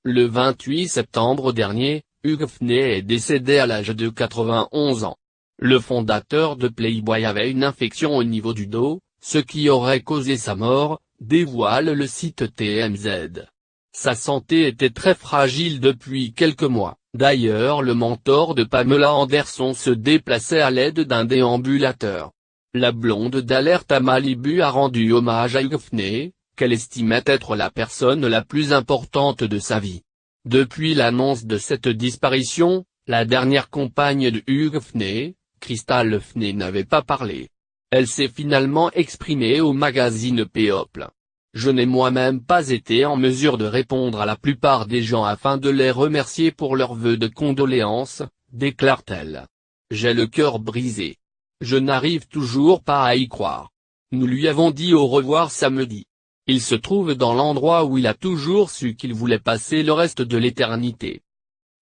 Le 28 septembre dernier, Hugh Hefner est décédé à l'âge de 91 ans. Le fondateur de Playboy avait une infection au niveau du dos, ce qui aurait causé sa mort, dévoile le site TMZ. Sa santé était très fragile depuis quelques mois. D'ailleurs, le mentor de Pamela Anderson se déplaçait à l'aide d'un déambulateur. La blonde d'Alerte à Malibu a rendu hommage à Hugh Hefner, qu'elle estimait être la personne la plus importante de sa vie. Depuis l'annonce de cette disparition, la dernière compagne de Hugh Hefner, Crystal Hefner, n'avait pas parlé. Elle s'est finalement exprimée au magazine People. Je n'ai moi-même pas été en mesure de répondre à la plupart des gens afin de les remercier pour leurs vœux de condoléances, déclare-t-elle. J'ai le cœur brisé. Je n'arrive toujours pas à y croire. Nous lui avons dit au revoir samedi. Il se trouve dans l'endroit où il a toujours su qu'il voulait passer le reste de l'éternité.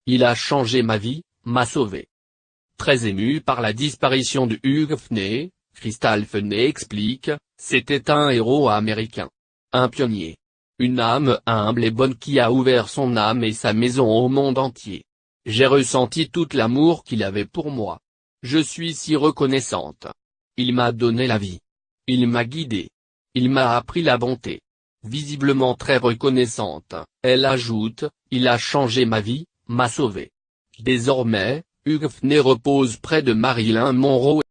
Il a changé ma vie, m'a sauvé. Très émue par la disparition de Hugh Hefner, Crystal Hefner explique, c'était un héros américain. Un pionnier. Une âme humble et bonne qui a ouvert son âme et sa maison au monde entier. J'ai ressenti tout l'amour qu'il avait pour moi. Je suis si reconnaissante. Il m'a donné la vie. Il m'a guidée. Il m'a appris la bonté. Visiblement très reconnaissante, elle ajoute, il a changé ma vie, m'a sauvée. Désormais, Hugh Hefner repose près de Marilyn Monroe.